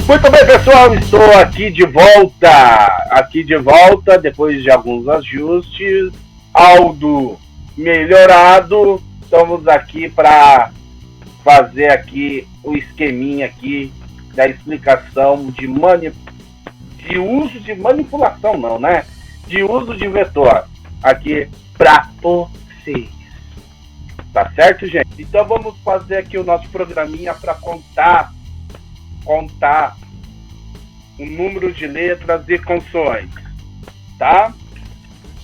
Muito bem, pessoal, estou aqui de volta, depois de alguns ajustes, áudio melhorado. Estamos aqui para fazer aqui o esqueminha aqui da explicação de uso de manipulação, não, né? De uso de vetor aqui para vocês. Tá certo, gente? Então vamos fazer aqui o nosso programinha para contar o número de letras e consoantes, tá?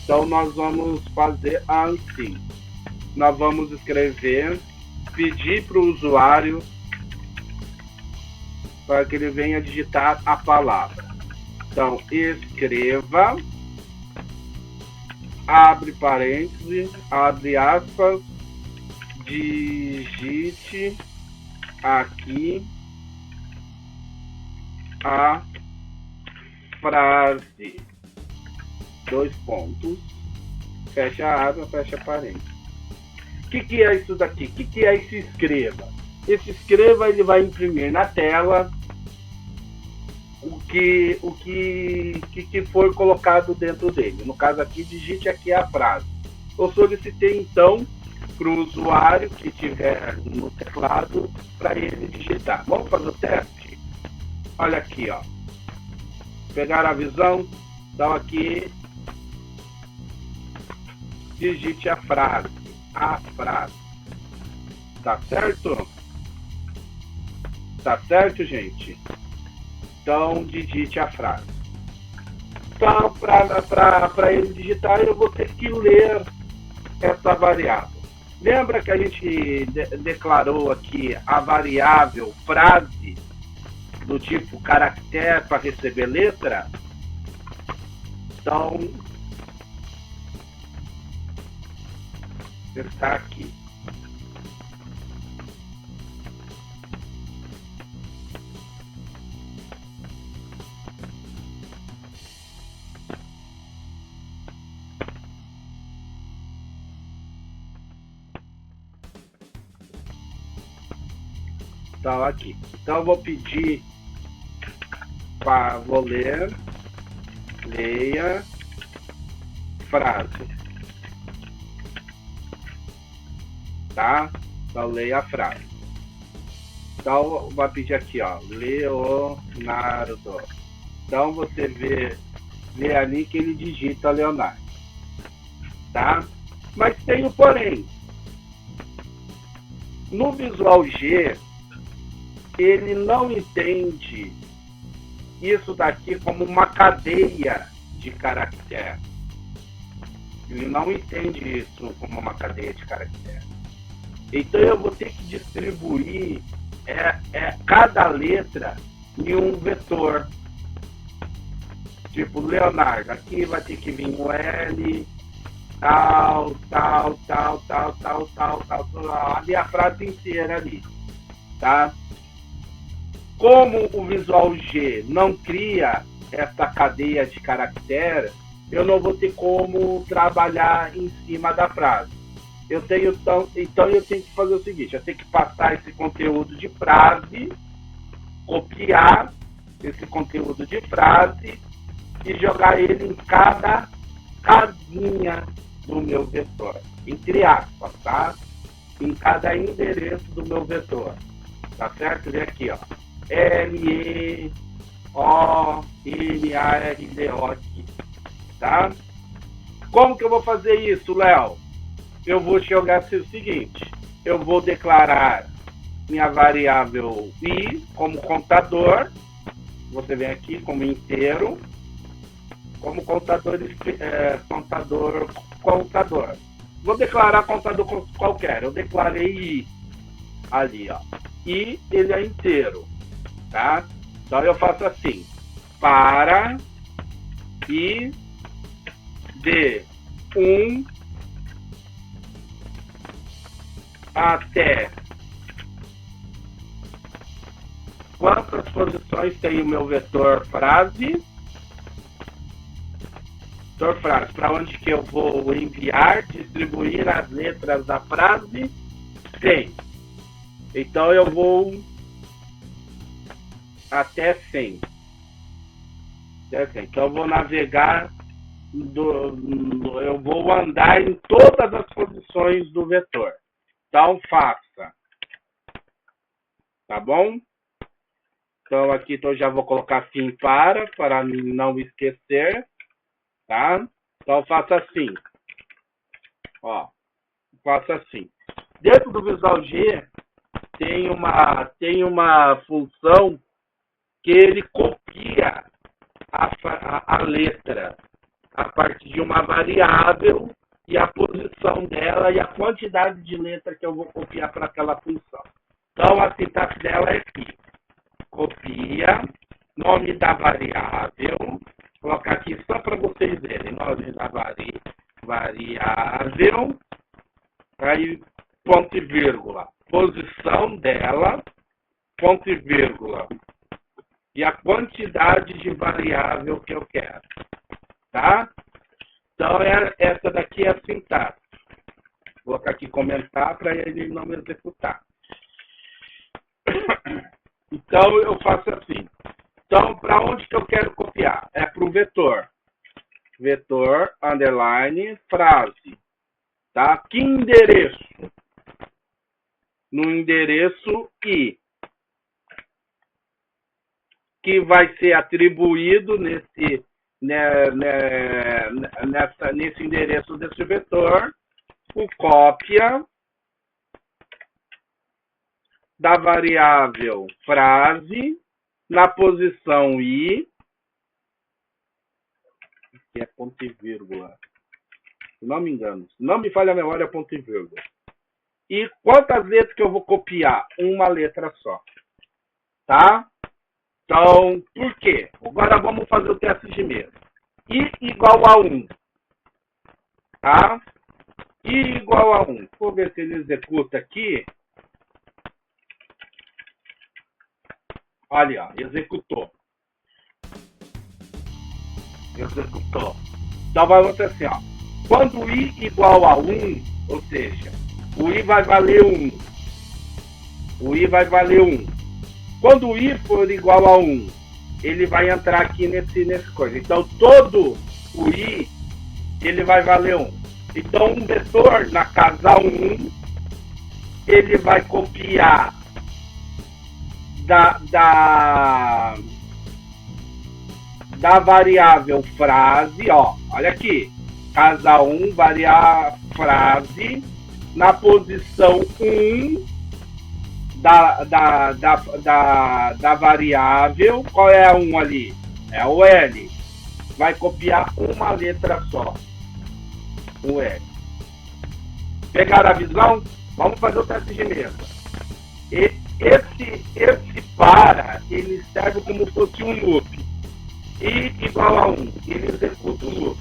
Então nós vamos fazer assim. Nós vamos escrever, pedir para o usuário para que ele venha digitar a palavra. Então, escreva, abre parênteses, abre aspas, digite aqui a frase, 2 pontos, fecha a aspa, fecha parênteses. O que é isso daqui? O que é esse escreva? Esse escreva, ele vai imprimir na tela o que foi colocado dentro dele. No caso aqui, digite aqui a frase. Eu solicitei então para o usuário que estiver no teclado para ele digitar. Vamos fazer o teste? Olha aqui, ó. Pegar a visão, então aqui digite a frase. A frase. Tá certo? Tá certo, gente? Então digite a frase. Então, para ele digitar, eu vou ter que ler essa variável. Lembra que a gente declarou aqui a variável frase do tipo caractere para receber letra? Então, está aqui. Então, aqui. Então, eu vou pedir vou ler, leia, frase. Tá? Então, leia a frase. Então, vai pedir aqui, ó, Leonardo. Então, você vê ali que ele digita Leonardo. Tá? Mas tem um porém. No Visual G, ele não entende isso daqui como uma cadeia de caractere. Ele não entende isso como uma cadeia de caractere. Então eu vou ter que distribuir cada letra em um vetor. Tipo, Leonardo, aqui vai ter que vir o L, tal, ali a frase inteira ali, tá? Como o Visual G não cria essa cadeia de caractere, eu não vou ter como trabalhar em cima da frase. Então eu tenho que fazer o seguinte, eu tenho que passar esse conteúdo de frase, copiar esse conteúdo de frase e jogar ele em cada casinha do meu vetor, entre aspas, tá? Em cada endereço do meu vetor, tá certo? Vem aqui, ó, Leonardo aqui, tá? Como que eu vou fazer isso, Léo? Eu vou jogar o seguinte, eu vou declarar minha variável i como contador, você vem aqui como inteiro, como contador. Vou declarar contador qualquer, eu declarei i ali, ó, e ele é inteiro, tá? Então eu faço assim, para i de 1 até quantas posições tem o meu vetor frase? Vetor frase, para onde que eu vou enviar, distribuir as letras da frase? 100. Então eu vou até 100. Então eu vou navegar, eu vou andar em todas as posições do vetor. Então faça. Tá bom? Então aqui eu já vou colocar fim para não esquecer. Tá? Então faça assim. Ó, faça assim. Dentro do Visual G tem uma função que ele copia a letra a partir de uma variável e a posição dela e a quantidade de letra que eu vou copiar para aquela função. Então, a sintaxe dela é aqui. Copia, nome da variável, vou colocar aqui só para vocês verem, nome da variável, aí ponto e vírgula, posição dela, ponto e vírgula, e a quantidade de variável que eu quero, tá? Então, essa daqui é a sintaxe. Vou colocar aqui comentar para ele não me executar. Então, eu faço assim. Então, para onde que eu quero copiar? É para o vetor. Vetor, underline, frase. Tá? Que endereço? No endereço I. Que vai ser atribuído nesse endereço desse vetor o cópia da variável frase na posição I, que é ponto e vírgula, se não me engano, se não me falha a memória, é ponto e vírgula. E quantas letras que eu vou copiar? Uma letra só. Tá? Então, por quê? Agora vamos fazer o teste de mesa. I igual a 1. Tá? I igual a 1. Vou ver se ele executa aqui. Olha, ó, executou. Executou. Então vai acontecer assim, ó. Quando I igual a 1, ou seja, o I vai valer 1. O I vai valer 1. Quando o I for igual a 1, ele vai entrar aqui nesse coisa. Então, todo o I, ele vai valer 1. Então, um vetor na casa 1, ele vai copiar da variável frase, ó, olha aqui, casa 1, variável frase, na posição 1, da variável, qual é a 1 ali? É o L. Vai copiar uma letra só. O L. Pegaram a visão? Vamos fazer o teste de mesa. Esse para, ele serve como se fosse um loop. I igual a 1. Ele executa o loop.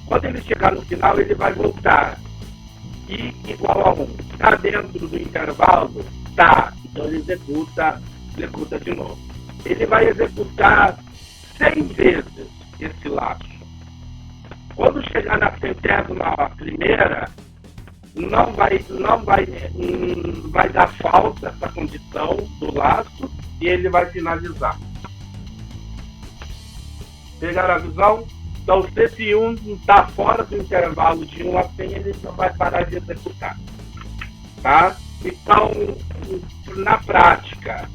Quando ele chegar no final, ele vai voltar. I igual a 1. Está dentro do intervalo? Tá, então ele executa de novo. Ele vai executar 100 vezes esse laço. Quando chegar na centésima primeira, vai dar falta essa condição do laço e ele vai finalizar. Pegaram a visão? Então, se esse 1 está fora do intervalo de 1 a 100, ele não vai parar de executar. Tá? Então, na prática,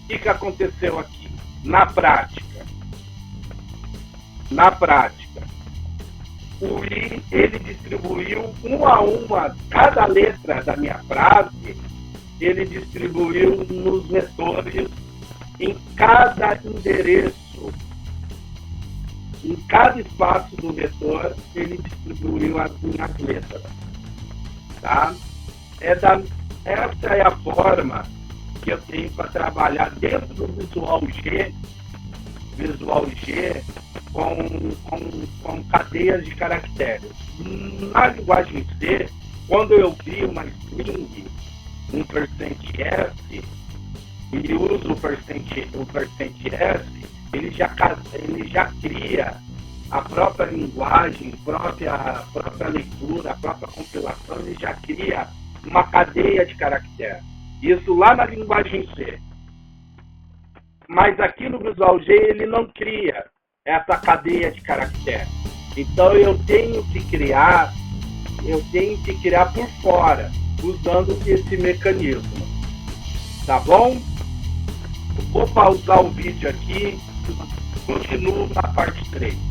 o que aconteceu aqui? Na prática, o I, ele distribuiu uma a uma, cada letra da minha frase, ele distribuiu nos vetores, em cada endereço, em cada espaço do vetor, ele distribuiu as minhas letras. Tá? Essa é a forma que eu tenho para trabalhar dentro do Visual G com cadeias de caracteres. Na linguagem C, quando eu crio uma string, um %s, e uso o %s, ele já cria a própria linguagem, própria leitura, a própria compilação, ele já cria uma cadeia de caracteres. Isso lá na linguagem C. Mas aqui no Visual G ele não cria essa cadeia de caractere. Então eu tenho que criar por fora, usando esse mecanismo. Tá bom? Vou pausar o vídeo aqui, continuo na parte 3.